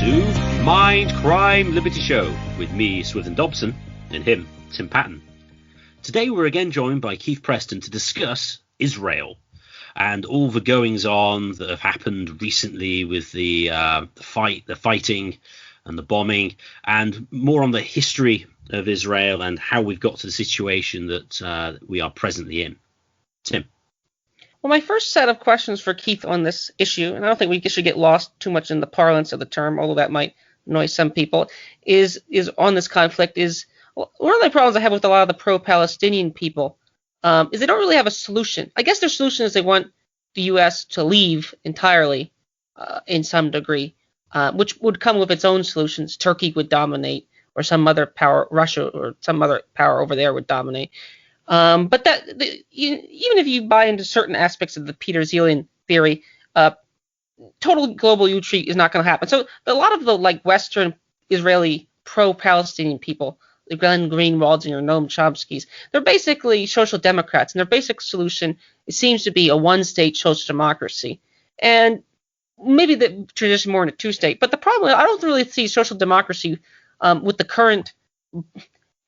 to Mindcrime Liberty Show with me, Swithin Dobson, and him, Tim Patton. Today we're again joined by Keith Preston to discuss Israel and all the goings-on that have happened recently with the fighting and the bombing, and more on the history of Israel and how we've got to the situation that we are presently in. Tim. Well, my first set of questions for Keith on this issue, and I don't think we should get lost too much in the parlance of the term, although that might annoy some people, is on this conflict is one of the problems I have with a lot of the pro-Palestinian people is they don't really have a solution. I guess their solution is they want the U.S. to leave entirely in some degree, which would come with its own solutions. Turkey would dominate, or some other power, Russia or some other power over there would dominate. But even if you buy into certain aspects of the Peter Zelian theory, total global unity is not going to happen. So a lot of the Western Israeli pro-Palestinian people, the Glen, Greenwalds, and your Noam Chomskys, they're basically social democrats, and their basic solution, it seems to be a one-state social democracy, and maybe the tradition more in a two-state. But the problem, I don't really see social democracy with the current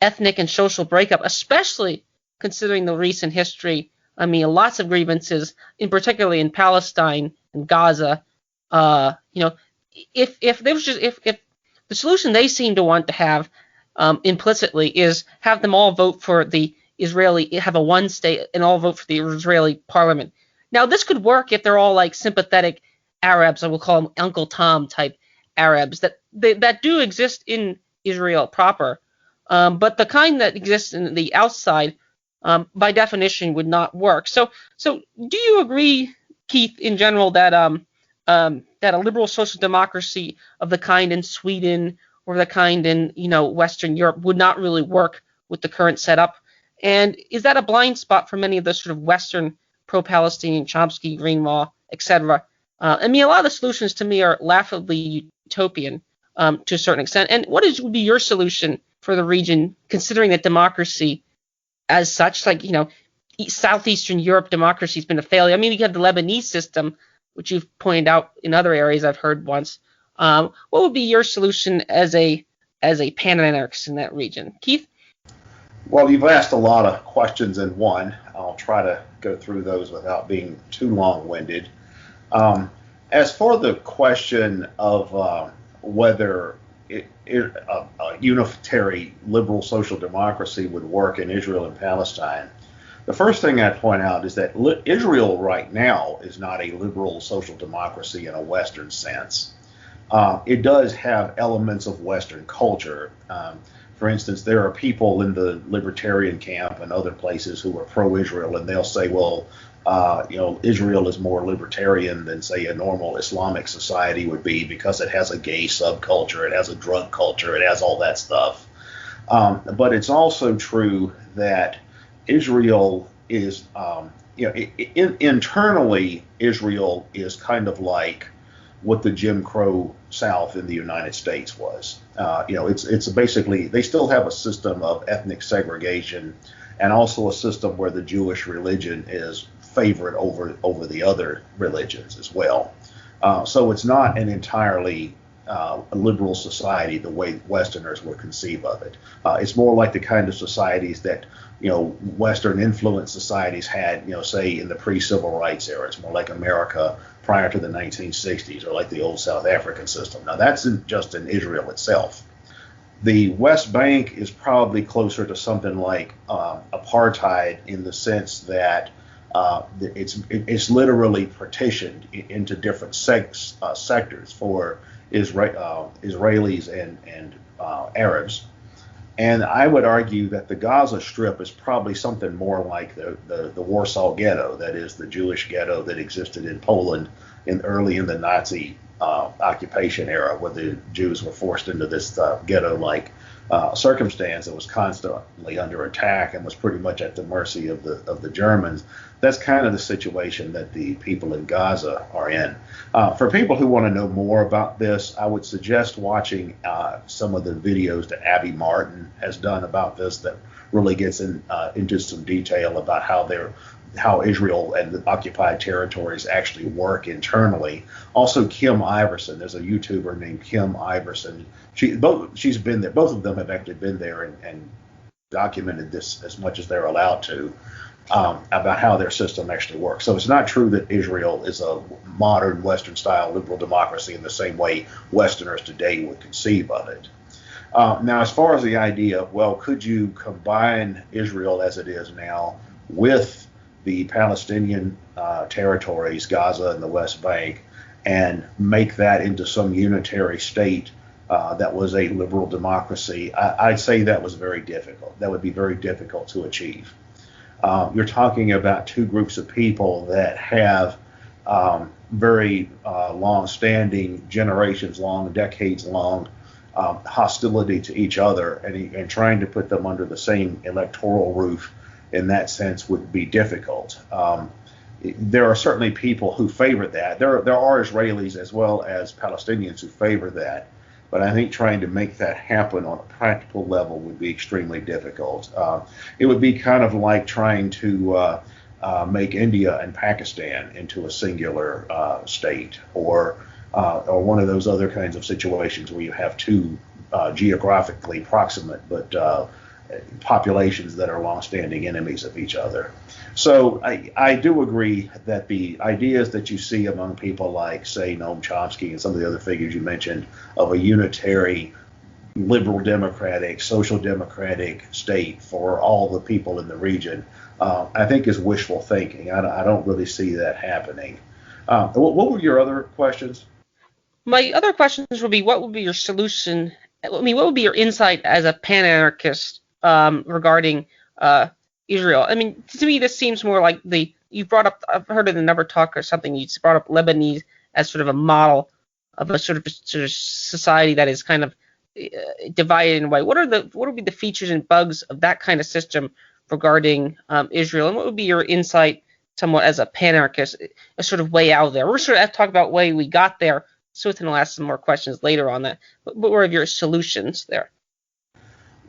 ethnic and social breakup, especially considering the recent history. I mean, lots of grievances, particularly in Palestine and Gaza. If the solution they seem to want to have implicitly is have them all vote for the Israeli, have a one state, and all vote for the Israeli parliament. Now, this could work if they're all sympathetic Arabs, I will call them Uncle Tom type Arabs that do exist in Israel proper, but the kind that exists in the outside, by definition, would not work. So do you agree, Keith, in general, that that a liberal social democracy of the kind in Sweden or the kind in Western Europe would not really work with the current setup? And is that a blind spot for many of the sort of Western pro-Palestinian, Chomsky, Greenwald, etc.? I mean, a lot of the solutions to me are laughably utopian to a certain extent. And what would be your solution for the region, considering that democracy as such, Southeastern Europe democracy has been a failure? I mean, we have the Lebanese system, which you've pointed out in other areas I've heard once. What would be your solution as a pan-anarchist in that region? Keith? Well, you've asked a lot of questions in one. I'll try to go through those without being too long-winded. As for the question of whether a unitary liberal social democracy would work in Israel and Palestine, the first thing I'd point out is that Israel right now is not a liberal social democracy in a Western sense. It does have elements of Western culture. For instance, there are people in the libertarian camp and other places who are pro-Israel, and they'll say, well, Israel is more libertarian than, say, a normal Islamic society would be because it has a gay subculture, it has a drug culture, it has all that stuff. But it's also true that Israel is, internally, Israel is kind of like what the Jim Crow South in the United States was. It's basically, they still have a system of ethnic segregation and also a system where the Jewish religion is favored over the other religions as well. So it's not an entirely a liberal society the way Westerners would conceive of it. It's more like the kind of societies that Western influenced societies had, say in the pre-civil rights era. It's more like America prior to the 1960s, or like the old South African system. Now that's just in Israel itself. The West Bank is probably closer to something like apartheid in the sense that it's literally partitioned into different sectors for Israelis and Arabs. And I would argue that the Gaza Strip is probably something more like the Warsaw Ghetto, that is the Jewish ghetto that existed in Poland early in the Nazi occupation era, where the Jews were forced into this ghetto-like circumstance that was constantly under attack and was pretty much at the mercy of the Germans. That's kind of the situation that the people in Gaza are in. For people who want to know more about this, I would suggest watching some of the videos that Abby Martin has done about this that really gets into some detail about how how Israel and the occupied territories actually work internally. Also, Kim Iverson, there's a YouTuber named Kim Iverson. She's been there. Both of them have actually been there and documented this as much as they're allowed to, about how their system actually works. So it's not true that Israel is a modern Western-style liberal democracy in the same way Westerners today would conceive of it. Now, as far as the idea of, well, could you combine Israel as it is now with the Palestinian territories, Gaza and the West Bank, and make that into some unitary state that was a liberal democracy? I'd say that was very difficult. That would be very difficult to achieve. You're talking about two groups of people that have very long-standing, generations-long, decades-long hostility to each other, and trying to put them under the same electoral roof in that sense would be difficult. There are certainly people who favor that. There are Israelis as well as Palestinians who favor that. But I think trying to make that happen on a practical level would be extremely difficult. It would be kind of like trying to make India and Pakistan into a singular state, or one of those other kinds of situations where you have two geographically proximate but populations that are long-standing enemies of each other. So I do agree that the ideas that you see among people like, say, Noam Chomsky and some of the other figures you mentioned of a unitary liberal democratic, social democratic state for all the people in the region, I think is wishful thinking. I don't really see that happening. What were your other questions? My other questions would be, what would be your solution? I mean, what would be your insight as a pan-anarchist regarding Israel? I mean, to me, this seems more like you brought up, I've heard in another talk or something, you brought up Lebanese as sort of a model of a sort of society that is kind of divided in a way. What would be the features and bugs of that kind of system regarding Israel? And what would be your insight somewhat as a pan-anarchist, a sort of way out of there? We're sort of talk about way we got there. Swithin will ask some more questions later on that. But what were your solutions there?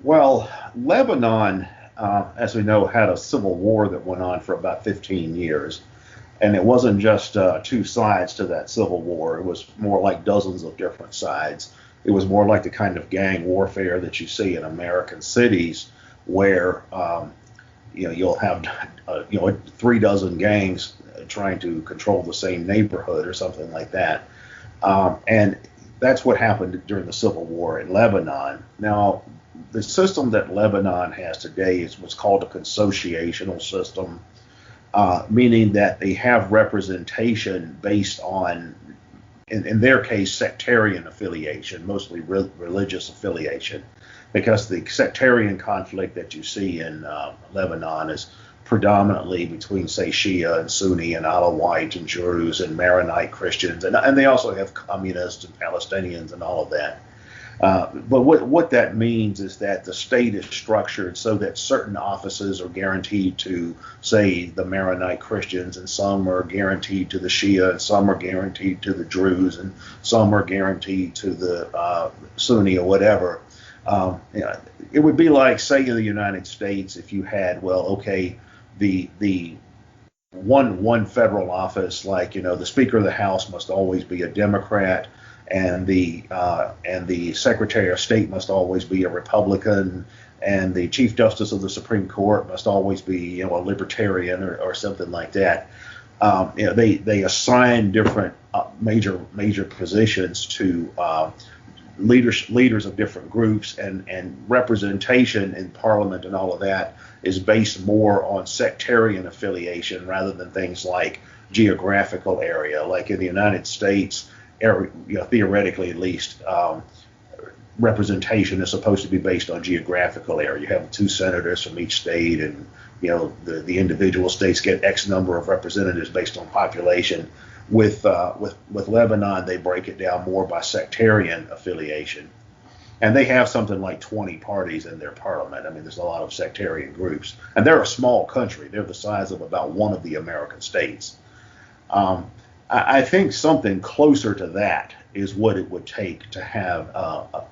Well, Lebanon, as we know, had a civil war that went on for about 15 years. And it wasn't just two sides to that civil war. It was more like dozens of different sides. It was more like the kind of gang warfare that you see in American cities, where you'll have 3 dozen gangs trying to control the same neighborhood or something like that. And that's what happened during the civil war in Lebanon. Now, the system that Lebanon has today is what's called a consociational system, meaning that they have representation based on, in their case, sectarian affiliation, mostly religious affiliation, because the sectarian conflict that you see in Lebanon is predominantly between, say, Shia and Sunni and Alawite and Druze and Maronite Christians, and they also have communists and Palestinians and all of that. But what that means is that the state is structured so that certain offices are guaranteed to, say, the Maronite Christians, and some are guaranteed to the Shia, and some are guaranteed to the Druze, and some are guaranteed to the Sunni or whatever. It would be like, say, in the United States, if you had, the one federal office, like, the Speaker of the House must always be a Democrat, and the Secretary of State must always be a Republican, and the Chief Justice of the Supreme Court must always be, a Libertarian or something like that. They assign different major positions to leaders of different groups, and representation in Parliament and all of that is based more on sectarian affiliation rather than things like geographical area. Like in the United States, theoretically at least, representation is supposed to be based on geographical area. You have 2 senators from each state, and the individual states get X number of representatives based on population. With Lebanon, they break it down more by sectarian affiliation, and they have something like 20 parties in their parliament. I mean, there's a lot of sectarian groups, and they're a small country. They're the size of about one of the American states. I think something closer to that is what it would take to have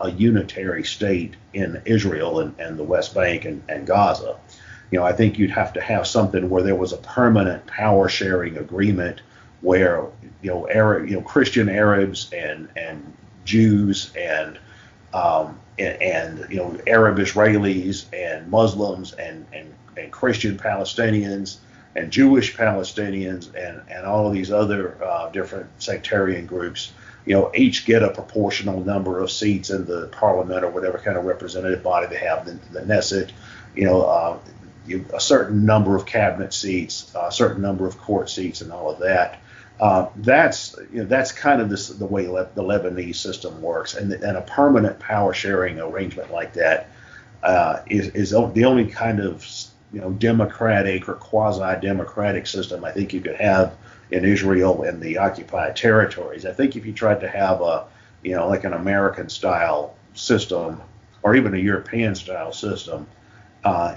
a unitary state in Israel and the West Bank and Gaza. I think you'd have to have something where there was a permanent power sharing agreement where Christian Arabs and Jews and Arab Israelis and Muslims and Christian Palestinians and Jewish Palestinians and all of these other different sectarian groups, each get a proportional number of seats in the parliament or whatever kind of representative body they have, the Knesset, a certain number of cabinet seats, a certain number of court seats, and all of that. That's kind of the way the Lebanese system works, and a permanent power sharing arrangement like that is the only kind of democratic or quasi-democratic system I think you could have in Israel and the occupied territories. I think if you tried to have like an American style system or even a European style system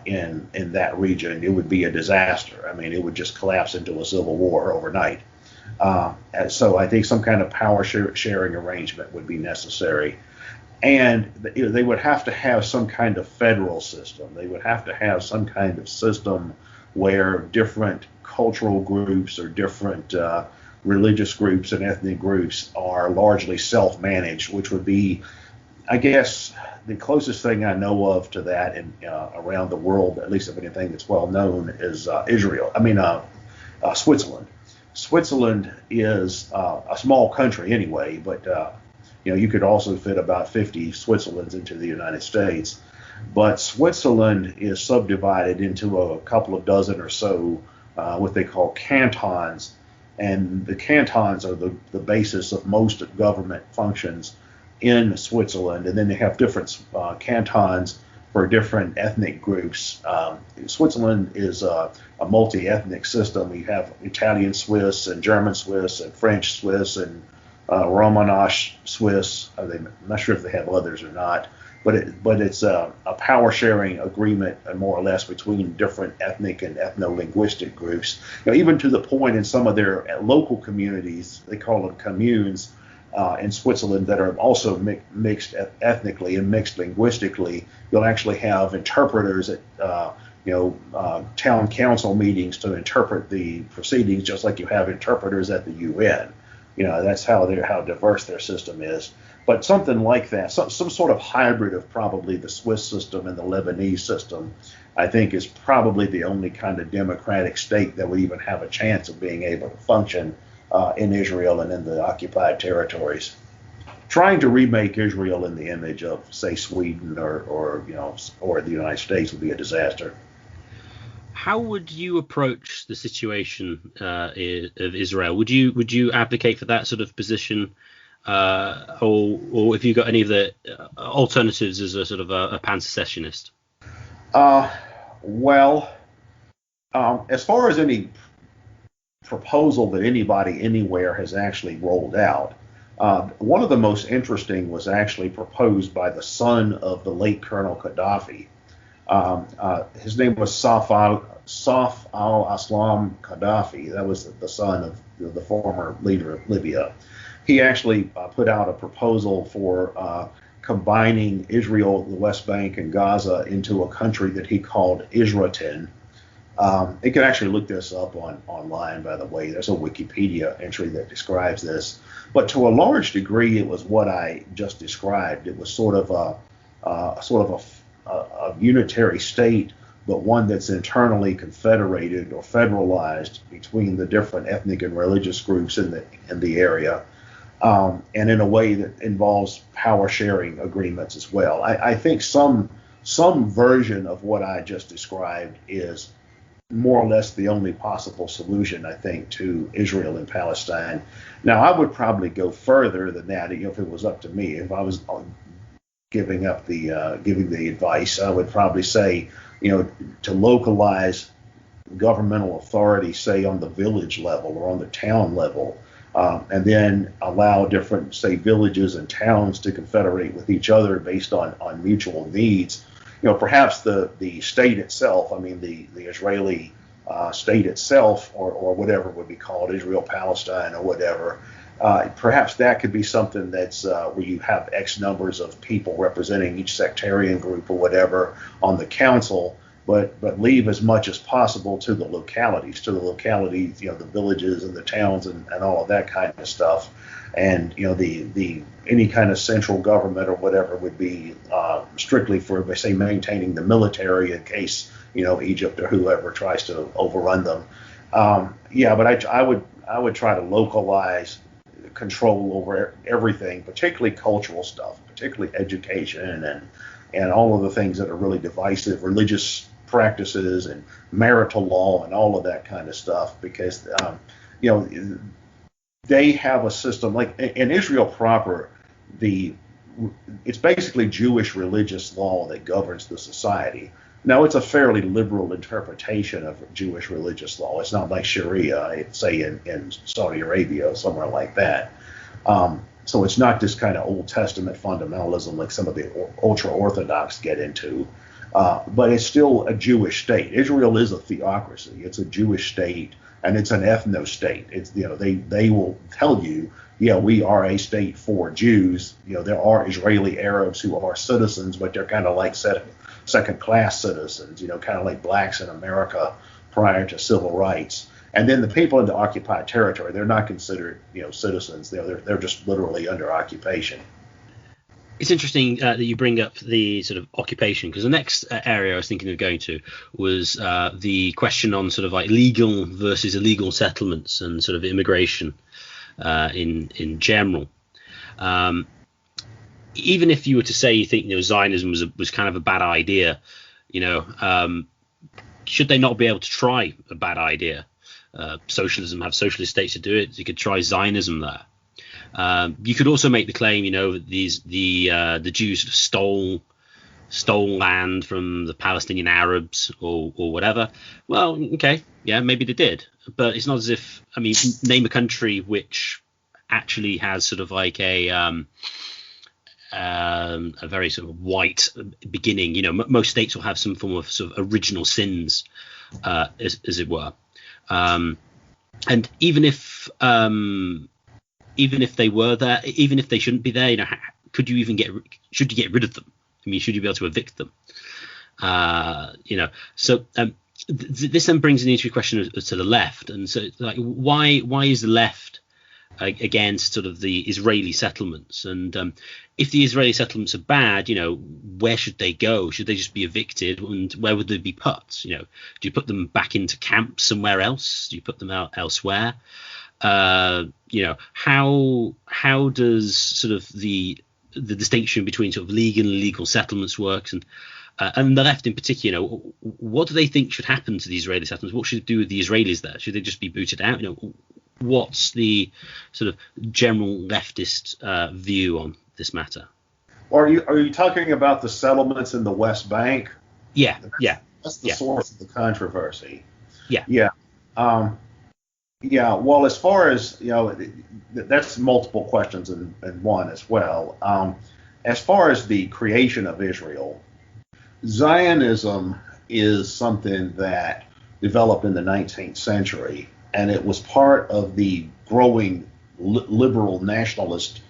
in that region, it would be a disaster. I mean, it would just collapse into a civil war overnight. So I think some kind of power sharing arrangement would be necessary. And they would have to have some kind of federal system. They would have to have some kind of system where different cultural groups or different religious groups and ethnic groups are largely self-managed, which would be, I guess, the closest thing I know of to that around the world, at least of anything that's well known, is Switzerland. Switzerland is a small country anyway, but you could also fit about 50 Switzerlands into the United States. But Switzerland is subdivided into a couple of dozen or so what they call cantons, and the cantons are the basis of most government functions in Switzerland, and then they have different cantons for different ethnic groups. Switzerland is a multi-ethnic system. We have Italian Swiss and German Swiss and French Swiss and Romansh Swiss. I'm not sure if they have others or not, but it's a power sharing agreement more or less between different ethnic and ethno-linguistic groups. Even to the point in some of their local communities, they call them communes, in Switzerland that are also mixed ethnically and mixed linguistically. You'll actually have interpreters at town council meetings to interpret the proceedings, just like you have interpreters at the UN. That's how diverse their system is. But something like that, some sort of hybrid of probably the Swiss system and the Lebanese system, I think is probably the only kind of democratic state that would even have a chance of being able to function in Israel and in the occupied territories. Trying to remake Israel in the image of, say, Sweden or the United States would be a disaster. How would you approach the situation of Israel? Would you advocate for that sort of position, or if you got any of the alternatives as a sort of a pan-secessionist? As far as any proposal that anybody anywhere has actually rolled out, one of the most interesting was actually proposed by the son of the late Colonel Gaddafi. His name was Saif al-Islam Gaddafi. That was the son of the former leader of Libya. He actually put out a proposal for combining Israel, the West Bank, and Gaza into a country that he called Israel. You can actually look this up online, by the way. There's a Wikipedia entry that describes this. But to a large degree, it was what I just described. It was sort of a unitary state, but one that's internally confederated or federalized between the different ethnic and religious groups in the area, and in a way that involves power sharing agreements as well. I think some version of what I just described is more or less the only possible solution, I think, to Israel and Palestine. Now, I would probably go further than that. If it was up to me, if I was giving the advice, I would probably say, to localize governmental authority, say on the village level or on the town level, and then allow different, say, villages and towns to confederate with each other based on mutual needs. Perhaps the state itself, the Israeli state itself, or whatever would be called, Israel, Palestine, or whatever, perhaps that could be something that's where you have X numbers of people representing each sectarian group or whatever on the council, but leave as much as possible to the localities, the villages and the towns and all of that kind of stuff. And the any kind of central government or whatever would be strictly for, say, maintaining the military in case Egypt or whoever tries to overrun them. But I would try to localize control over everything, particularly cultural stuff, particularly education and all of the things that are really divisive, religious practices and marital law and all of that kind of stuff, because they have a system like in Israel proper. It's basically Jewish religious law that governs the society. Now, it's a fairly liberal interpretation of Jewish religious law. It's not like Sharia, say in Saudi Arabia or somewhere like that. So it's not this kind of Old Testament fundamentalism like some of the ultra-Orthodox get into. But it's still a Jewish state. Israel is a theocracy. It's a Jewish state, and it's an ethno-state. It's they will tell you, we are a state for Jews. There are Israeli Arabs who are citizens, but they're kind of like second-class citizens. Kind of like blacks in America prior to civil rights. And then the people in the occupied territory, they're not considered citizens. They're just literally under occupation. It's interesting that you bring up the sort of occupation, because the next area I was thinking of going to was the question on sort of like legal versus illegal settlements and sort of immigration in general. Even if you were to say you think Zionism was kind of a bad idea, should they not be able to try a bad idea? Socialism, have socialist states to do it. You could try Zionism there. You could also make the claim, that the Jews sort of stole land from the Palestinian Arabs or whatever. Well, okay, yeah, maybe they did, but it's not as if, name a country which actually has sort of like a very sort of white beginning. Most states will have some form of sort of original sins, as it were. And even if they were there, even if they shouldn't be there, should you get rid of them? Should you be able to evict them? So this then brings an interesting question to the left, and so like why is the left against sort of the Israeli settlements? And if the Israeli settlements are bad, where should they go? Should they just be evicted? And where would they be put? Do you put them back into camps somewhere else? Do you put them out elsewhere? How does sort of the distinction between sort of legal and illegal settlements works, and the left in particular, what do they think should happen to the Israeli settlements? What should they do with the Israelis there? Should they just be booted out? What's the sort of general leftist view on this matter? Are you talking about the settlements in the West Bank? Yeah. That's the source of the controversy. Yeah. Well, as far as that's multiple questions in one as well. As far as the creation of Israel, Zionism is something that developed in the 19th century, and it was part of the growing liberal nationalist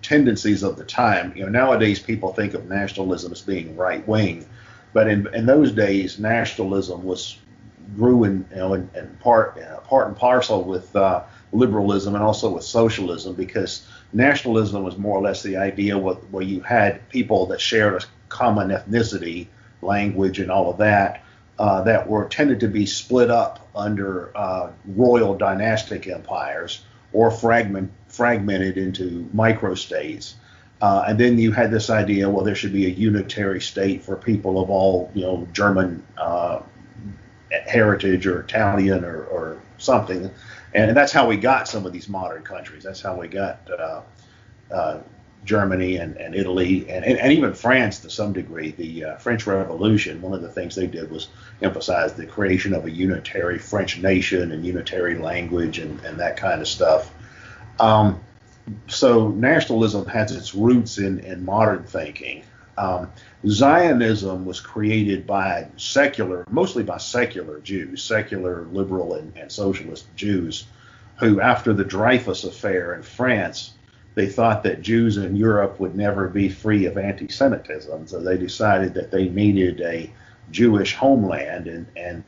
tendencies of the time. Nowadays people think of nationalism as being right wing, but in those days nationalism grew in part and parcel with liberalism and also with socialism, because nationalism was more or less the idea where you had people that shared a common ethnicity, language, and all of that, that were tended to be split up under royal dynastic empires or fragmented into microstates. And then you had this idea, there should be a unitary state for people of all, German heritage or Italian or something. And that's how we got some of these modern countries. That's how we got Germany and Italy and even France to some degree. The French Revolution, one of the things they did was emphasize the creation of a unitary French nation and unitary language and that kind of stuff. So nationalism has its roots in modern thinking. Zionism was created by mostly by secular Jews, secular liberal and socialist Jews, who after the Dreyfus affair in France, they thought that Jews in Europe would never be free of anti-Semitism. So they decided that they needed a Jewish homeland, and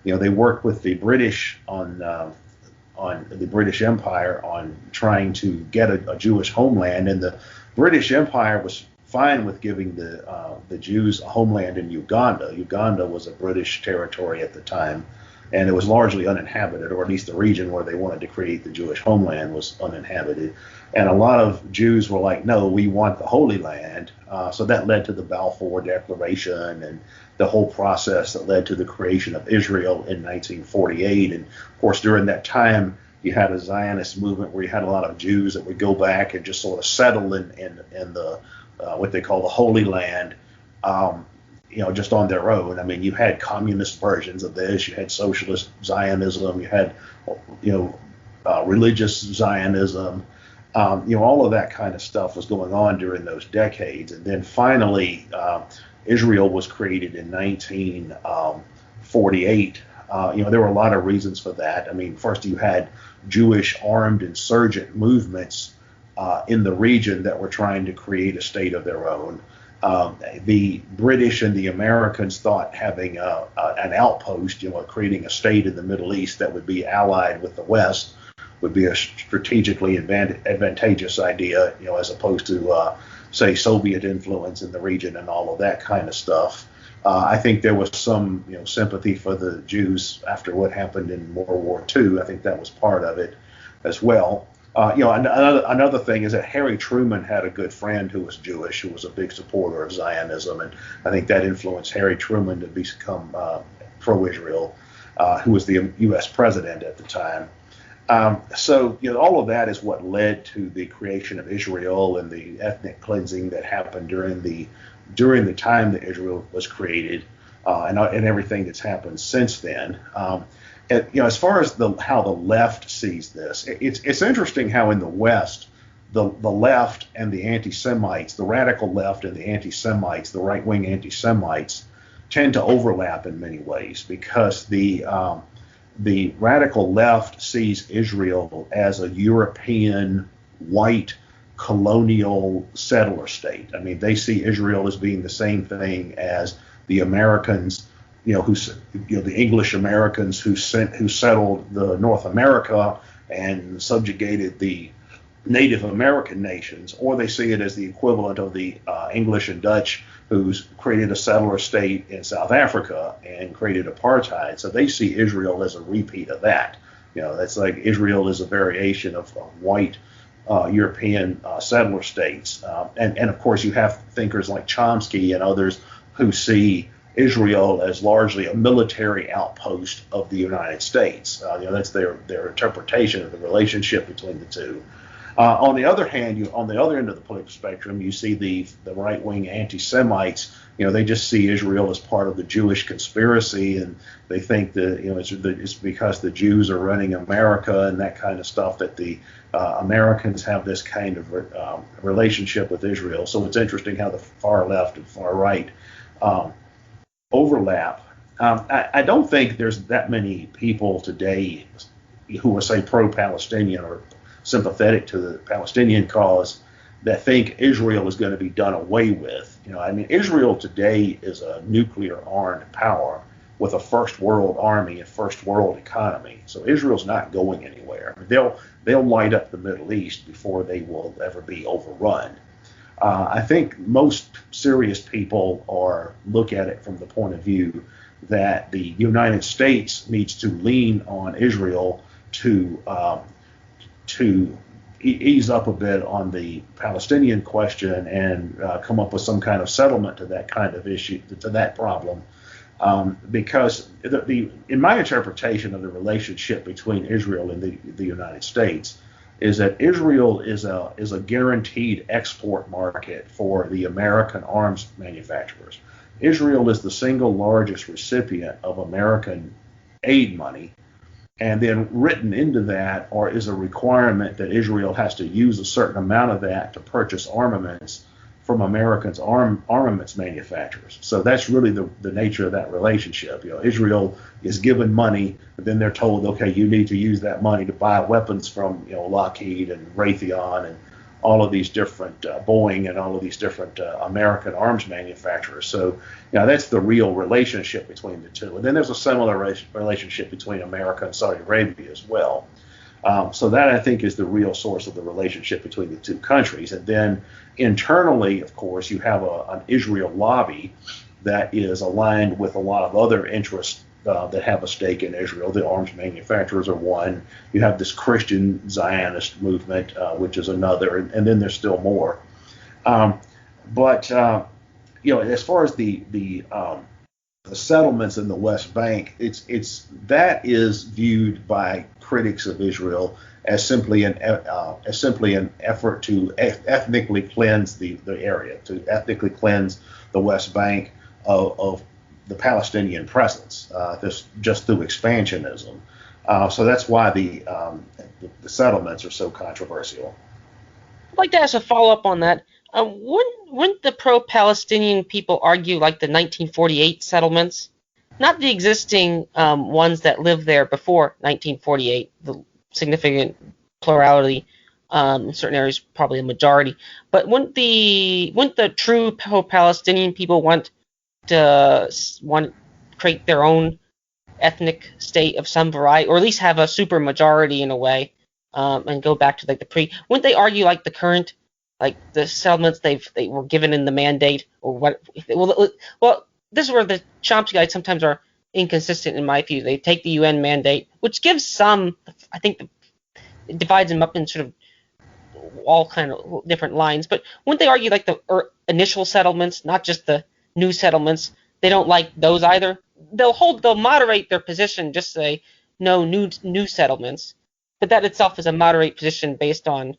they worked with the British on the British Empire on trying to get a Jewish homeland, and the British Empire was fine with giving the Jews a homeland in Uganda. Uganda was a British territory at the time, and it was largely uninhabited, or at least the region where they wanted to create the Jewish homeland was uninhabited. And a lot of Jews were like, no, we want the Holy Land. So that led to the Balfour Declaration and the whole process that led to the creation of Israel in 1948. And of course, during that time, you had a Zionist movement where you had a lot of Jews that would go back and just sort of settle in the what they call the Holy Land, just on their own. I mean, you had communist versions of this, you had socialist Zionism, you had, religious Zionism, all of that kind of stuff was going on during those decades. And then finally, Israel was created in 1948. There were a lot of reasons for that. I mean, first you had Jewish armed insurgent movements in the region that were trying to create a state of their own. The British and the Americans thought having an outpost, creating a state in the Middle East that would be allied with the West would be a strategically advantageous idea, as opposed to, say, Soviet influence in the region and all of that kind of stuff. I think there was some, sympathy for the Jews after what happened in World War II. I think that was part of it as well. Another thing is that Harry Truman had a good friend who was Jewish, who was a big supporter of Zionism, and I think that influenced Harry Truman to become pro-Israel, who was the U.S. president at the time. So all of that is what led to the creation of Israel and the ethnic cleansing that happened during the time that Israel was created, and everything that's happened since then. As far as how the left sees this, it's interesting how in the West, the left and the anti-Semites, the radical left and the anti-Semites, the right-wing anti-Semites, tend to overlap in many ways, because the radical left sees Israel as a European white colonial settler state. I mean, they see Israel as being the same thing as the Americans, the English Americans who settled the North America and subjugated the Native American nations, or they see it as the equivalent of the English and Dutch who's created a settler state in South Africa and created apartheid. So they see Israel as a repeat of that. That's like Israel is a variation of white European settler states. And of course, you have thinkers like Chomsky and others who see Israel as largely a military outpost of the United States. That's their interpretation of the relationship between the two. On the other hand, on the other end of the political spectrum, you see the right-wing anti-Semites. They just see Israel as part of the Jewish conspiracy, and they think that it's because the Jews are running America and that kind of stuff that the Americans have this kind of relationship with Israel. So it's interesting how the far left and far right overlap. I don't think there's that many people today who are, say, pro-Palestinian or sympathetic to the Palestinian cause that think Israel is going to be done away with. Israel today is a nuclear armed power with a first world army and first world economy. So Israel's not going anywhere. They'll light up the Middle East before they will ever be overrun. I think most serious people look at it from the point of view that the United States needs to lean on Israel to ease up a bit on the Palestinian question and come up with some kind of settlement to that kind of issue, to that problem. Because in my interpretation of the relationship between Israel and the United States is that Israel is a guaranteed export market for the American arms manufacturers. Israel is the single largest recipient of American aid money, and then written into that is a requirement that Israel has to use a certain amount of that to purchase armaments from Americans' armaments manufacturers. So that's really the nature of that relationship. Israel is given money, but then they're told, okay, you need to use that money to buy weapons from Lockheed and Raytheon and all of these different Boeing and all of these different American arms manufacturers. So, that's the real relationship between the two. And then there's a similar relationship between America and Saudi Arabia as well. So that, I think, is the real source of the relationship between the two countries. And then internally, of course, you have an Israel lobby that is aligned with a lot of other interests that have a stake in Israel. The arms manufacturers are one. You have this Christian Zionist movement, which is another, and then there's still more. But as far as the settlements in the West Bank, that is viewed by critics of Israel as simply an effort to ethnically cleanse the area, to ethnically cleanse the West Bank of the Palestinian presence, just through expansionism. So that's why the settlements are so controversial. I'd like to ask a follow-up on that. Wouldn't the pro-Palestinian people argue like the 1948 settlements, not the existing ones that lived there before 1948, the significant plurality, in certain areas probably a majority, but wouldn't the true pro-Palestinian people want to create their own ethnic state of some variety, or at least have a super majority in a way, and go back to like wouldn't they argue like the current, like the settlements they were given in the mandate, or what? Well, this is where the Chomsky guys sometimes are inconsistent in my view. They take the UN mandate, which gives some, I think, it divides them up in sort of all kind of different lines. But wouldn't they argue like the initial settlements, not just the new settlements? They don't like those either. They'll moderate their position, just say no new settlements, but that itself is a moderate position based on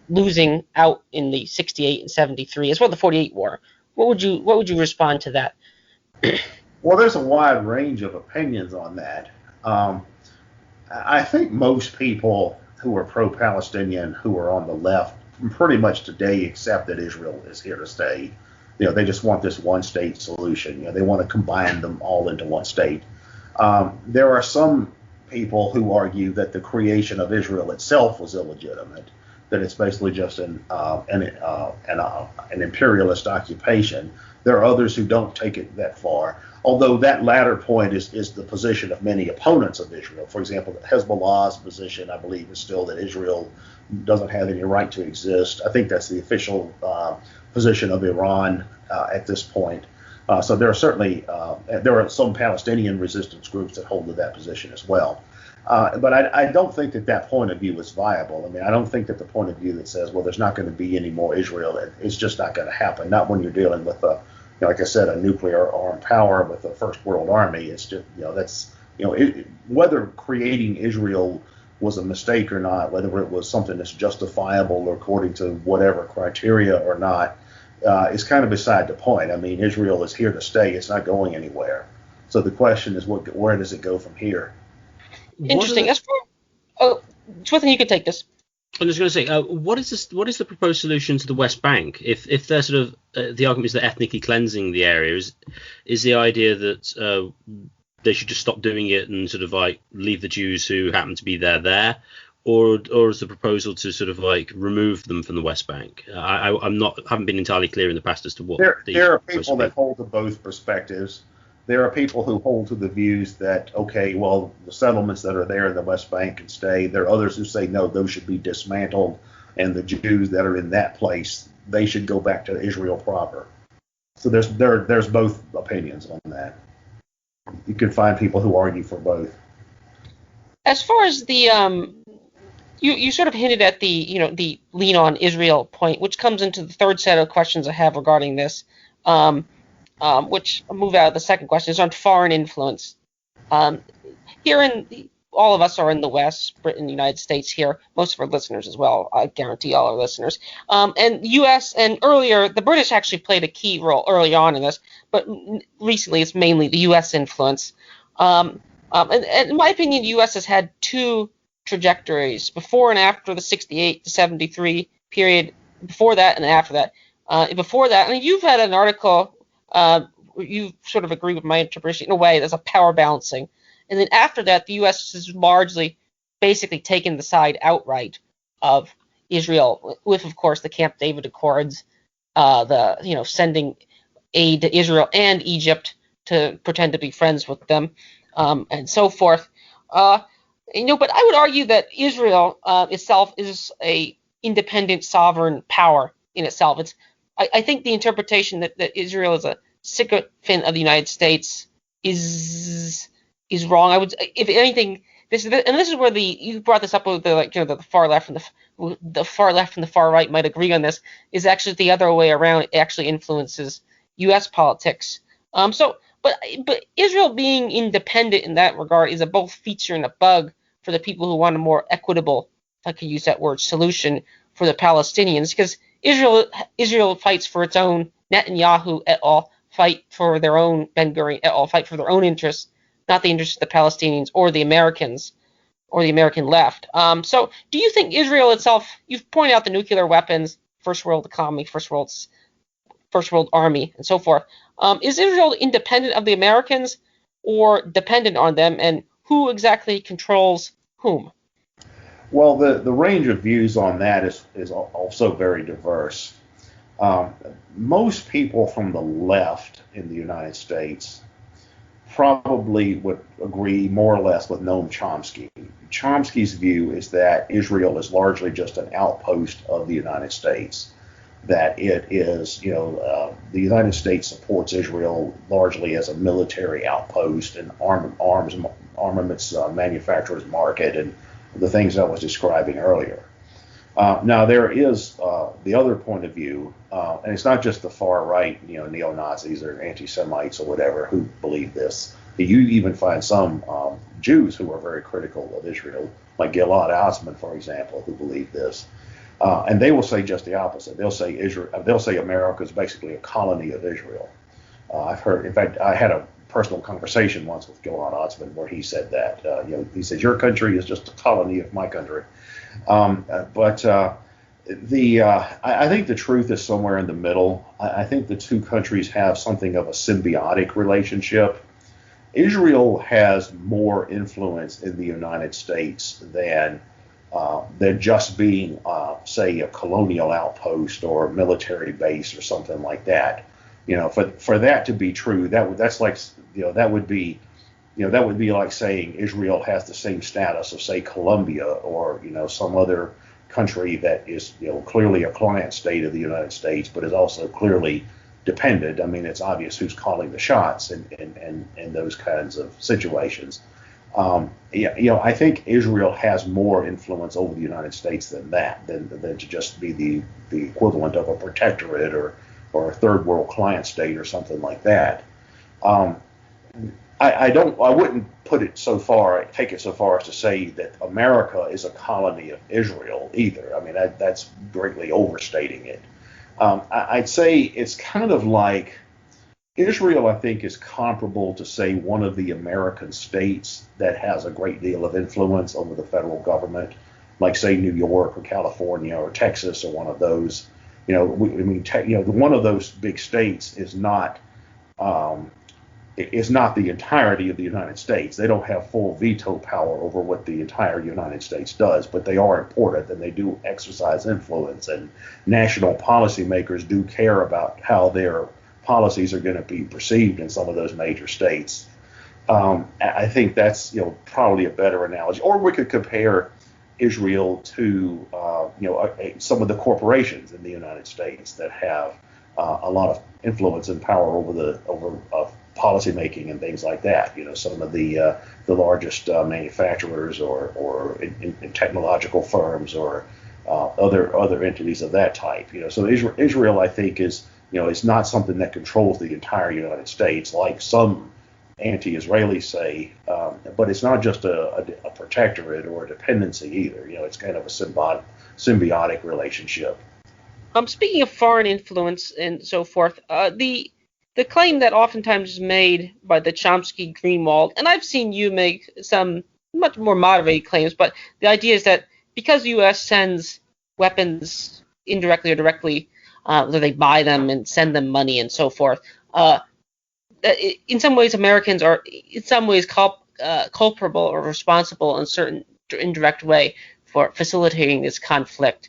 losing out in the 68 and 73 as well the 48 war. What would you respond to that? Well, there's a wide range of opinions on that. I think most people who are pro-Palestinian, who are on the left, pretty much today accept that Israel is here to stay. They just want this one-state solution. They want to combine them all into one state. There are some people who argue that the creation of Israel itself was illegitimate, that it's basically just an imperialist occupation. There are others who don't take it that far, although that latter point is the position of many opponents of Israel. For example, Hezbollah's position, I believe, is still that Israel doesn't have any right to exist. I think that's the official position of Iran at this point. So there are certainly there are some Palestinian resistance groups that hold to that position as well. But I don't think that point of view is viable. I mean, I don't think that the point of view that says, well, there's not going to be any more Israel, it's just not going to happen. Not when you're dealing with like I said, a nuclear armed power with the First World Army. It's just, whether creating Israel was a mistake or not, whether it was something that's justifiable or according to whatever criteria or not, is kind of beside the point. I mean, Israel is here to stay. It's not going anywhere. So the question is, where does it go from here? Interesting. Swithin, you can take this. I'm just going to say, what is the proposed solution to the West Bank? If they're sort of the argument is that ethnically cleansing the area is the idea that they should just stop doing it and sort of like leave the Jews who happen to be there, or is the proposal to sort of like remove them from the West Bank? I haven't been entirely clear in the past as to what there are people that hold to both perspectives. There are people who hold to the views that, okay, well, the settlements that are there in the West Bank can stay. There are others who say, no, those should be dismantled, and the Jews that are in that place, they should go back to Israel proper. So there's both opinions on that. You can find people who argue for both. As far as the you sort of hinted at the lean on Israel point, which comes into the third set of questions I have regarding this. Which I'll move out of the second question, is on foreign influence. All of us are in the West, Britain, the United States here, most of our listeners as well, I guarantee all our listeners. And U.S. and earlier, the British actually played a key role early on in this, but recently it's mainly the U.S. influence. And in my opinion, the U.S. has had two trajectories, before and after the 68 to 73 period, before that and after that. Before that, I mean, you've had an article, you sort of agree with my interpretation in a way. There's a power balancing, and then after that, the U.S. has largely, basically taken the side outright of Israel, with of course the Camp David Accords, sending aid to Israel and Egypt to pretend to be friends with them, and so forth. But I would argue that Israel itself is a independent sovereign power in itself. I think the interpretation that Israel is a sycophant of the United States is wrong. I would, if anything, this is where you brought this up with the far left and the far left and the far right might agree on this, is actually the other way around. It actually influences U.S. politics. But Israel being independent in that regard is a both feature and a bug for the people who want a more equitable, if I could use that word, solution for the Palestinians, because Israel fights for its own, Netanyahu et al. Fight for their own, Ben Gurion et al. Fight for their own interests, not the interests of the Palestinians or the Americans or the American left. So do you think Israel itself, you've pointed out the nuclear weapons, first world economy, first world army, and so forth. Is Israel independent of the Americans or dependent on them, and who exactly controls whom? Well, the range of views on that is also very diverse. Most people from the left in the United States probably would agree more or less with Noam Chomsky. Chomsky's view is that Israel is largely just an outpost of the United States, that it is, the United States supports Israel largely as a military outpost and armaments manufacturer's market and the things I was describing earlier. Now, there is the other point of view, and it's not just the far right, neo-Nazis or anti-Semites or whatever who believe this. You even find some Jews who are very critical of Israel, like Gilad Osman, for example, who believe this. And they will say just the opposite. They'll say America is basically a colony of Israel. I've heard, in fact, I had a personal conversation once with Gilad Osman where he said that. He says, your country is just a colony of my country. I think the truth is somewhere in the middle. I think the two countries have something of a symbiotic relationship. Israel has more influence in the United States than just being, say, a colonial outpost or a military base or something like that. For that to be true, that would be like saying Israel has the same status of, say, Colombia or some other country that is clearly a client state of the United States, but is also clearly dependent. I mean, it's obvious who's calling the shots in those kinds of situations. I think Israel has more influence over the United States than to just be the equivalent of a protectorate or a third world client state or something like that. I wouldn't take it so far as to say that America is a colony of Israel either. I mean, that's greatly overstating it. I'd say it's kind of like Israel, I think, is comparable to, say, one of the American states that has a great deal of influence over the federal government, like, say, New York or California or Texas or one of those. One of those big states is not the entirety of the United States. They don't have full veto power over what the entire United States does, but they are important and they do exercise influence, and national policymakers do care about how their policies are going to be perceived in some of those major states. I think that's probably a better analogy. Or we could compare Israel to some of the corporations in the United States that have a lot of influence and power over policy making and things like that. Some of the largest manufacturers or in technological firms or other entities of that type. So Israel, I think, is it's not something that controls the entire United States like some anti-Israelis say, but it's not just a protectorate or a dependency either. It's kind of a symbiotic relationship. Speaking of foreign influence and so forth, the claim that oftentimes is made by the Chomsky Greenwald, and I've seen you make some much more moderated claims, but the idea is that because the U.S. sends weapons indirectly or directly, whether they buy them and send them money and so forth, in some ways Americans are in some ways culpable or responsible in a certain indirect way for facilitating this conflict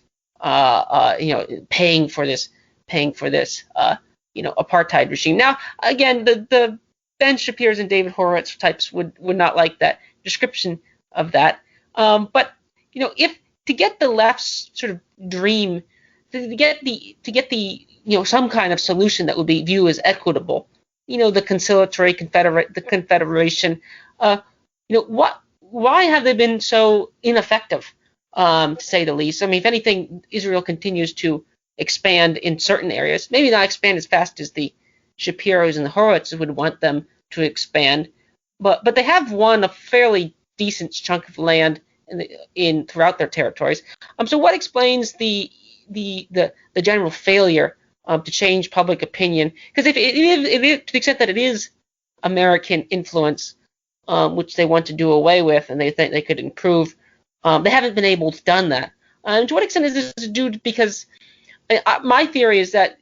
paying for this apartheid regime. Now, again, the Ben Shapiro's and David Horowitz types would not like that description of that. But if to get the left's sort of dream, to get the some kind of solution that would be viewed as equitable, the conciliatory confederation, why have they been so ineffective, to say the least? I mean, if anything, Israel continues to expand in certain areas, maybe not expand as fast as the Shapiros and the Horowitzes would want them to expand, but they have won a fairly decent chunk of land in throughout their territories. So what explains the general failure to change public opinion? Because if to the extent that it is American influence, which they want to do away with, and they think they could improve, they haven't been able to done that. To what extent is this due to, because my theory is that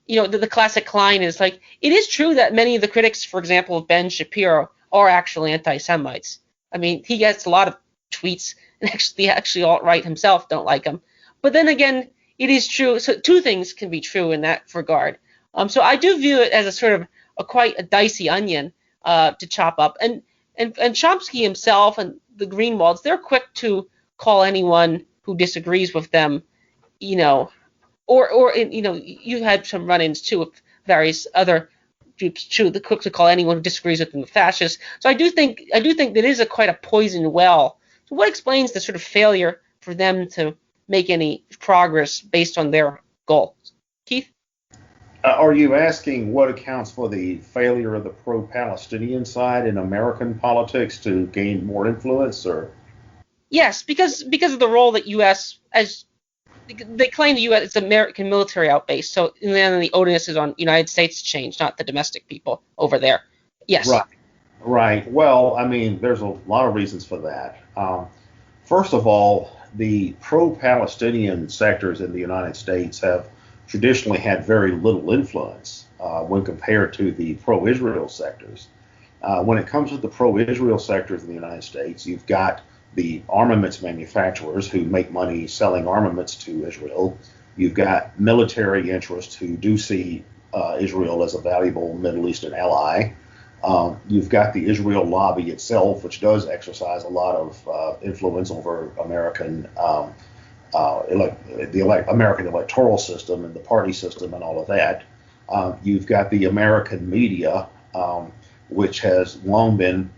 the classic line is like, it is true that many of the critics, for example, of Ben Shapiro, are actually anti-Semites. I mean, he gets a lot of tweets, and actually alt-right himself don't like him. But then again, it is true. So two things can be true in that regard. So I do view it as a sort of quite a dicey onion to chop up. And Chomsky himself and the Greenwalds, they're quick to call anyone who disagrees with them, or you had some run-ins too with various other groups too. The quick to call anyone who disagrees with them a fascist. So I do think that is quite a poisoned well. So what explains the sort of failure for them to make any progress based on their goals? Keith? Are you asking what accounts for the failure of the pro-Palestinian side in American politics to gain more influence, or? Yes, because of the role that U.S. as they claim the U.S. is American military outbase, so then the onus is on United States to change, not the domestic people over there. Yes. Right. Well, I mean, there's a lot of reasons for that. First of all, the pro-Palestinian sectors in the United States have traditionally had very little influence when compared to the pro-Israel sectors. When it comes to the pro-Israel sectors in the United States, you've got the armaments manufacturers who make money selling armaments to Israel. You've got military interests who do see Israel as a valuable Middle Eastern ally. You've got the Israel lobby itself, which does exercise a lot of influence over American American electoral system and the party system and all of that. You've got the American media, which has long been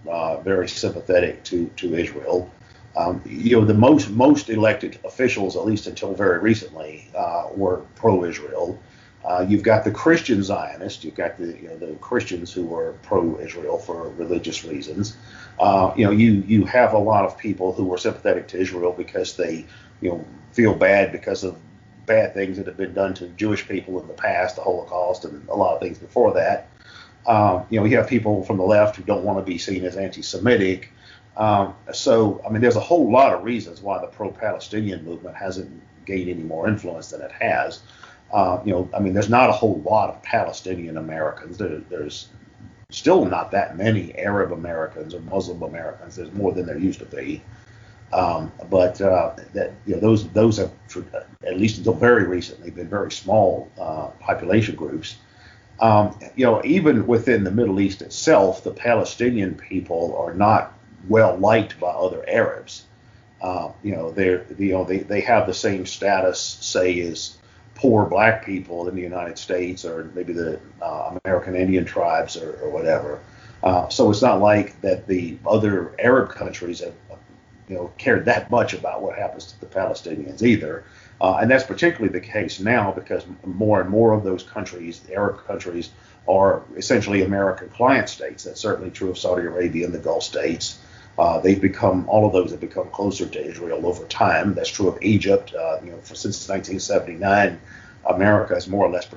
very sympathetic to Israel. The most elected officials, at least until very recently, were pro-Israel. You've got the Christian Zionists. You've got the Christians who were pro-Israel for religious reasons. You have a lot of people who were sympathetic to Israel because they feel bad because of bad things that have been done to Jewish people in the past, the Holocaust, and a lot of things before that. You have people from the left who don't want to be seen as anti-Semitic. So, I mean, there's a whole lot of reasons why the pro-Palestinian movement hasn't gained any more influence than it has. I mean, there's not a whole lot of Palestinian Americans. There's still not that many Arab Americans or Muslim Americans. There's more than there used to be. But those have, at least until very recently, been very small population groups. Even within the Middle East itself, the Palestinian people are not well liked by other Arabs. They have the same status, say, as poor black people in the United States, or maybe the American Indian tribes, or whatever. So it's not like that the other Arab countries have cared that much about what happens to the Palestinians either. And that's particularly the case now because more and more of those countries, the Arab countries, are essentially American client states. That's certainly true of Saudi Arabia and the Gulf states. All of those have become closer to Israel over time. That's true of Egypt. Since 1979, America has more or less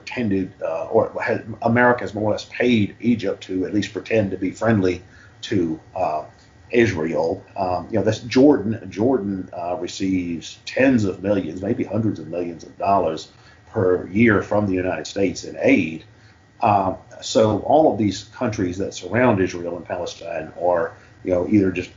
America has more or less paid Egypt to at least pretend to be friendly to Israel. That's Jordan. Jordan receives tens of millions, maybe hundreds of millions of dollars per year from the United States in aid. So all of these countries that surround Israel and Palestine are, either just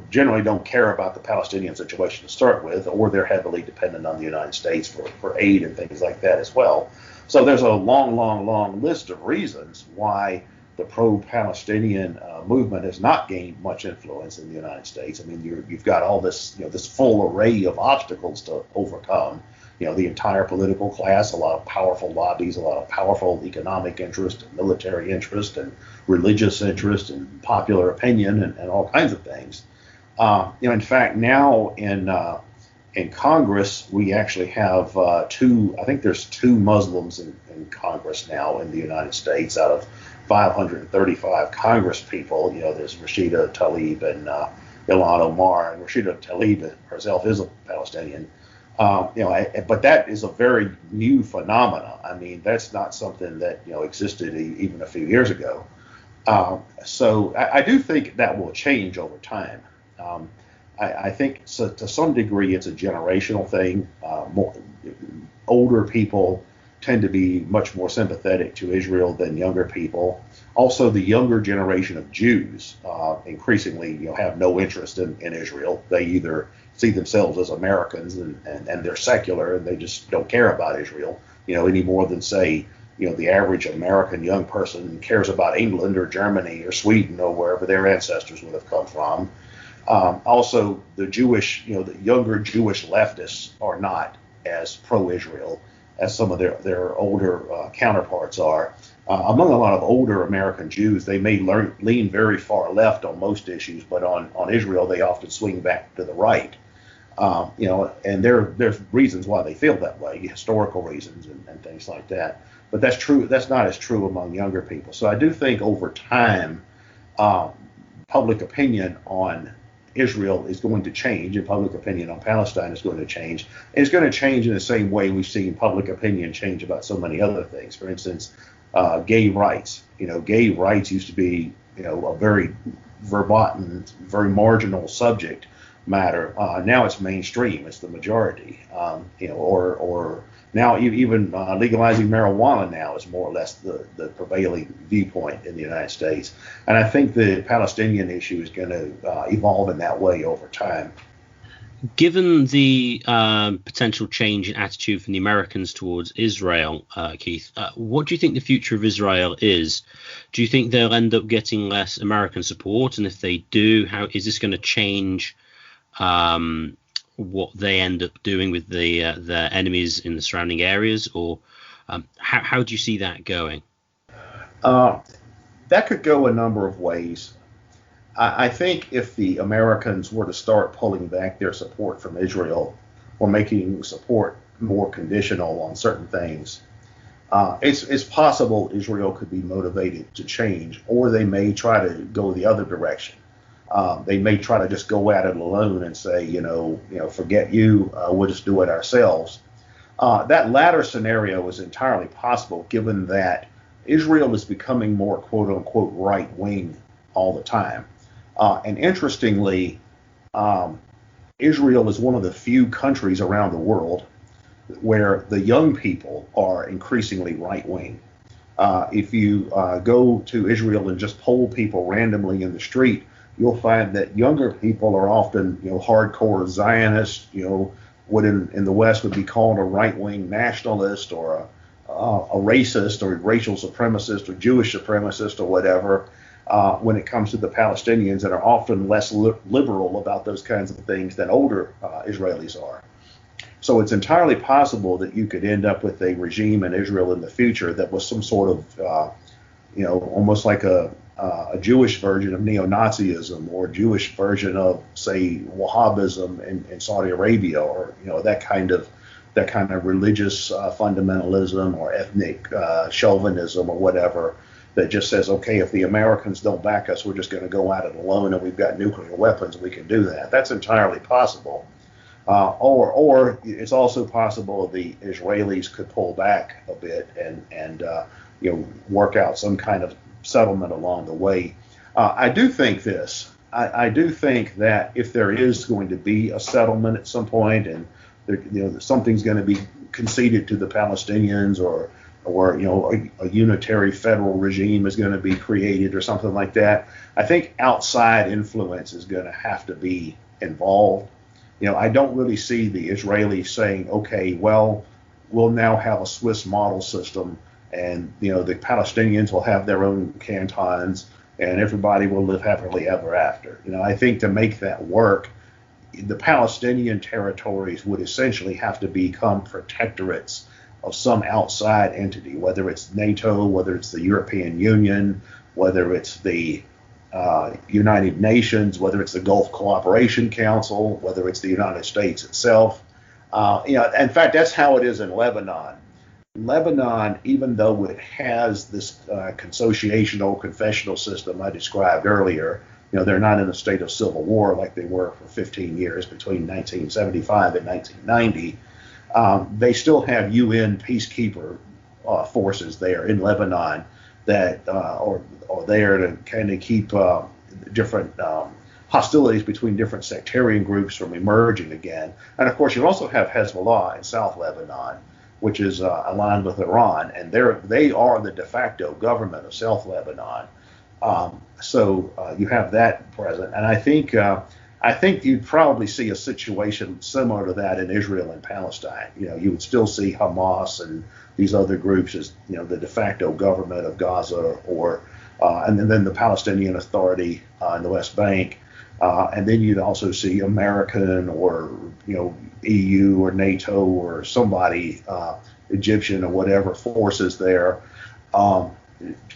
generally don't care about the Palestinian situation to start with, or they're heavily dependent on the United States for aid and things like that as well. So there's a long list of reasons why the pro-Palestinian movement has not gained much influence in the United States. I mean, you've got all this, this full array of obstacles to overcome. The entire political class, a lot of powerful lobbies, a lot of powerful economic interest, and military interest, and religious interest, and popular opinion, and all kinds of things. In fact, now in Congress, we actually have I think there's two Muslims in Congress now in the United States out of 535 Congress people. There's Rashida Tlaib and Ilhan Omar, and Rashida Tlaib herself is a Palestinian. But that is a very new phenomena. I mean, that's not something that existed even a few years ago. So I do think that will change over time. I think so, to some degree it's a generational thing. Older people tend to be much more sympathetic to Israel than younger people. Also, the younger generation of Jews increasingly have no interest in Israel. They either see themselves as Americans and they're secular and they just don't care about Israel, any more than, say, the average American young person cares about England or Germany or Sweden or wherever their ancestors would have come from. Also, the younger Jewish leftists are not as pro-Israel as some of their older counterparts are. Among a lot of older American Jews, they may lean very far left on most issues, but on Israel, they often swing back to the right. And there's reasons why they feel that way, historical reasons and things like that. But that's true. That's not as true among younger people. So I do think over time, public opinion on Israel is going to change, and public opinion on Palestine is going to change. And it's going to change in the same way we've seen public opinion change about so many other things. For instance, gay rights. Gay rights used to be, a very verboten, very marginal subject matter. Now it's mainstream. It's the majority. Or now even legalizing marijuana now is more or less the prevailing viewpoint in the United States. And I think the Palestinian issue is going to evolve in that way over time. Given the potential change in attitude from the Americans towards Israel, Keith, what do you think the future of Israel is? Do you think they'll end up getting less American support? And if they do, how is this going to change what they end up doing with their enemies in the surrounding areas? Or how do you see that going? That could go a number of ways. I think if the Americans were to start pulling back their support from Israel or making support more conditional on certain things, it's possible Israel could be motivated to change, or they may try to go the other direction. They may try to just go at it alone and say, forget you, we'll just do it ourselves. That latter scenario is entirely possible, given that Israel is becoming more quote unquote right wing all the time. And interestingly, Israel is one of the few countries around the world where the young people are increasingly right-wing. If you go to Israel and just poll people randomly in the street, you'll find that younger people are often, hardcore Zionists, what in the West would be called a right-wing nationalist or a racist or racial supremacist or Jewish supremacist or whatever. When it comes to the Palestinians, and are often less liberal about those kinds of things than older Israelis are. So it's entirely possible that you could end up with a regime in Israel in the future that was some sort of, almost like a Jewish version of neo-Nazism, or a Jewish version of, say, Wahhabism in Saudi Arabia, or that kind of religious fundamentalism or ethnic chauvinism or whatever. That just says, okay, if the Americans don't back us, we're just going to go at it alone, and we've got nuclear weapons, we can do that. That's entirely possible. Or it's also possible the Israelis could pull back a bit and work out some kind of settlement along the way. I do think this. I do think that if there is going to be a settlement at some point, and something's going to be conceded to the Palestinians, or or a unitary federal regime is going to be created or something like that. I think outside influence is going to have to be involved. I don't really see the Israelis saying, okay, well, we'll now have a Swiss model system, and the Palestinians will have their own cantons, and everybody will live happily ever after. I think to make that work, the Palestinian territories would essentially have to become protectorates of some outside entity, whether it's NATO, whether it's the European Union, whether it's the United Nations, whether it's the Gulf Cooperation Council, whether it's the United States itself. In fact, that's how it is in Lebanon. Lebanon, even though it has this consociational, confessional system I described earlier, they're not in a state of civil war like they were for 15 years between 1975 and 1990. They still have UN peacekeeper forces there in Lebanon that are there to kind of keep different hostilities between different sectarian groups from emerging again. And of course, you also have Hezbollah in South Lebanon, which is aligned with Iran, and they are the de facto government of South Lebanon. So you have that present, and I think you'd probably see a situation similar to that in Israel and Palestine. You would still see Hamas and these other groups as the de facto government of Gaza, or and then the Palestinian Authority in the West Bank, and then you'd also see American or EU or NATO or somebody, Egyptian or whatever forces there,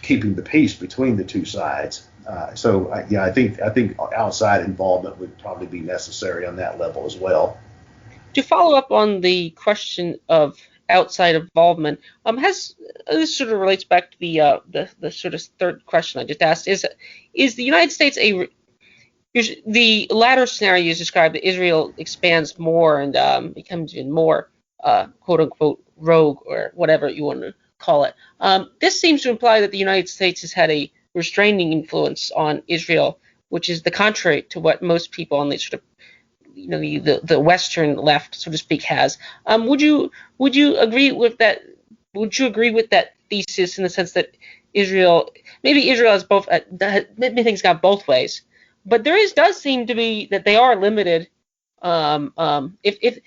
keeping the peace between the two sides. I think outside involvement would probably be necessary on that level as well. To follow up on the question of outside involvement, this sort of relates back to the sort of third question I just asked. Is the United States the latter scenario you described, that Israel expands more and becomes even more quote unquote rogue, or whatever you want to call it. This seems to imply that the United States has had a restraining influence on Israel, which is the contrary to what most people on the sort of the Western left, so to speak, has. Would you agree with that? Would you agree with that thesis in the sense that Israel has both, maybe things got both ways, but does seem to be that they are limited. If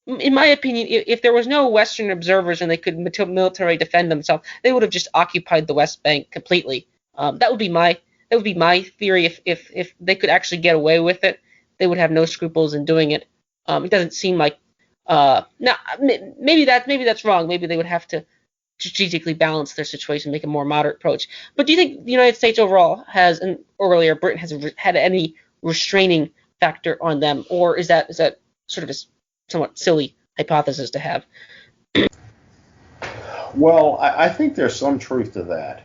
in my opinion, if there was no Western observers and they could militarily defend themselves, they would have just occupied the West Bank completely. That would be my theory. If they could actually get away with it, they would have no scruples in doing it. It doesn't seem like now maybe that's wrong. Maybe they would have to strategically balance their situation, make a more moderate approach. But do you think the United States overall has, and earlier Britain has had any restraining factor on them, or is that sort of a somewhat silly hypothesis to have? Well, I think there's some truth to that,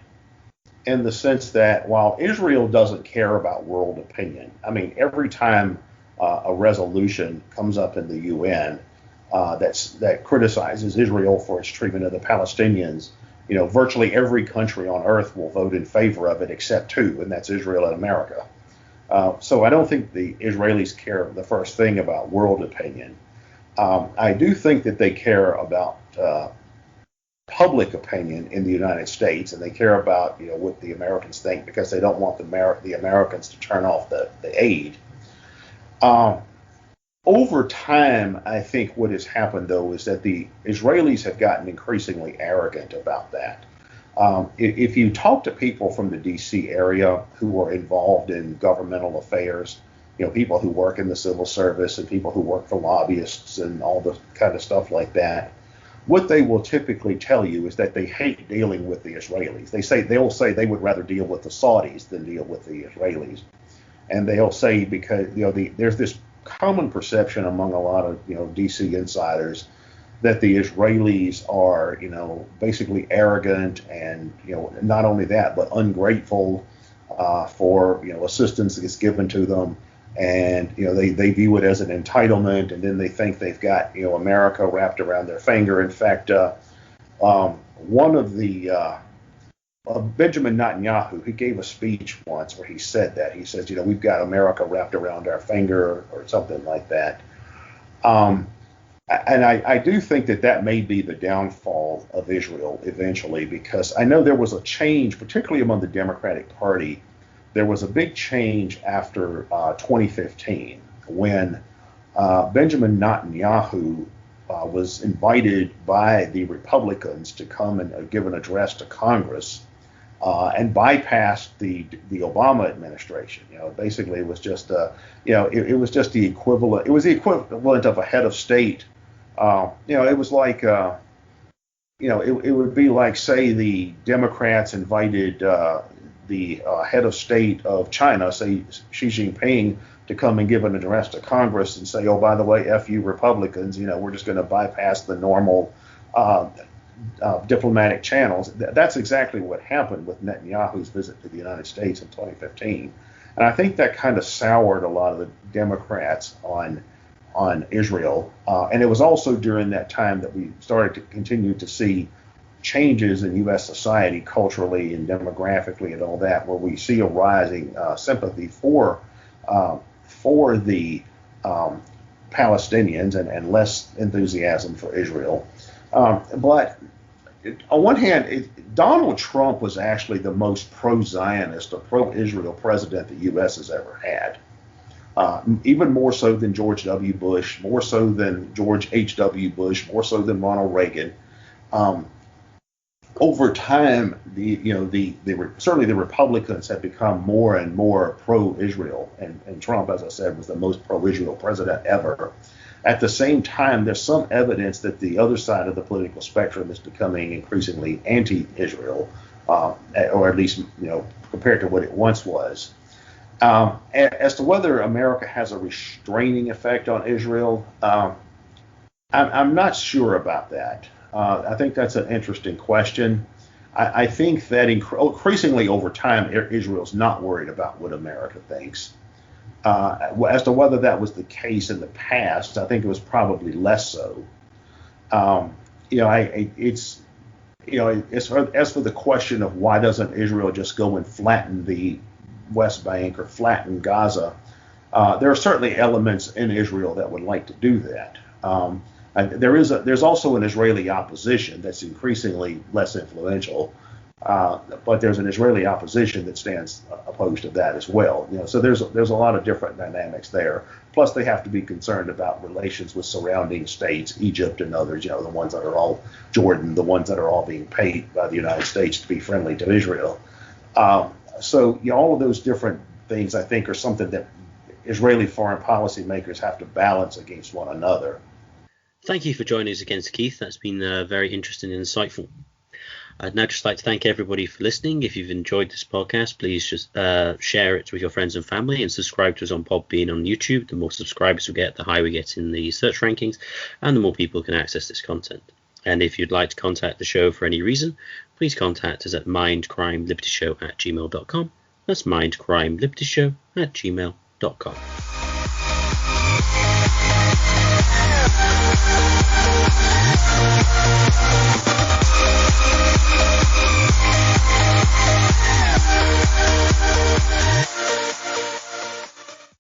in the sense that while Israel doesn't care about world opinion, I mean, every time a resolution comes up in the UN that criticizes Israel for its treatment of the Palestinians, virtually every country on earth will vote in favor of it except two, and that's Israel and America. So I don't think the Israelis care the first thing about world opinion. I do think that they care about public opinion in the United States, and they care about what the Americans think, because they don't want the Americans to turn off the aid. Over time, I think what has happened, though, is that the Israelis have gotten increasingly arrogant about that. If you talk to people from the D.C. area who are involved in governmental affairs, people who work in the civil service and people who work for lobbyists and all the kind of stuff like that, what they will typically tell you is that they hate dealing with the Israelis. They'll say they would rather deal with the Saudis than deal with the Israelis. And they'll say, because there's this common perception among a lot of DC insiders that the Israelis are basically arrogant, and not only that, but ungrateful for assistance that is given to them, and they view it as an entitlement, and then they think they've got America wrapped around their finger. In fact, one of the Benjamin Netanyahu, he gave a speech once where he said that. He says, we've got America wrapped around our finger, or something like that. And I do think that may be the downfall of Israel eventually, because I know there was a change, particularly among the Democratic Party. There was a big change after 2015 when Benjamin Netanyahu was invited by the Republicans to come and give an address to Congress and bypassed the Obama administration. Basically it was just it was just the equivalent. It was the equivalent of a head of state. It was like it would be like, say, the Democrats invited the head of state of China, say Xi Jinping, to come and give an address to Congress and say, oh, by the way, F you Republicans, we're just going to bypass the normal diplomatic channels. That's exactly what happened with Netanyahu's visit to the United States in 2015. And I think that kind of soured a lot of the Democrats on Israel. And it was also during that time that we started to continue to see changes in U.S. society culturally and demographically and all that, where we see a rising sympathy for the Palestinians and less enthusiasm for Israel. But on one hand, Donald Trump was actually the most pro-Zionist or pro-Israel president the U.S. has ever had. Even more so than George W. Bush, more so than George H.W. Bush, more so than Ronald Reagan. Over time, certainly the Republicans have become more and more pro-Israel, and Trump, as I said, was the most pro-Israel president ever. At the same time, there's some evidence that the other side of the political spectrum is becoming increasingly anti-Israel, or at least compared to what it once was. As to whether America has a restraining effect on Israel, I'm not sure about that. I think that's an interesting question. I think that increasingly over time, Israel's not worried about what America thinks. As to whether that was the case in the past, I think it was probably less so. As for the question of why doesn't Israel just go and flatten the West Bank or flatten Gaza, there are certainly elements in Israel that would like to do that. There's also an Israeli opposition that's increasingly less influential, but there's an Israeli opposition that stands opposed to that as well. So there's a lot of different dynamics there. Plus, they have to be concerned about relations with surrounding states, Egypt and others. The ones that are all Jordan, the ones that are all being paid by the United States to be friendly to Israel. So all of those different things, I think, are something that Israeli foreign policy makers have to balance against one another. Thank you for joining us again, Keith. That's been very interesting and insightful. I'd now just like to thank everybody for listening. If you've enjoyed this podcast, please just share it with your friends and family and subscribe to us on Podbean on YouTube. The more subscribers we get, the higher we get in the search rankings, and the more people can access this content. And if you'd like to contact the show for any reason, please contact us at mindcrimelibetyshow@gmail.com. That's mindcrimelibetyshow@gmail.com.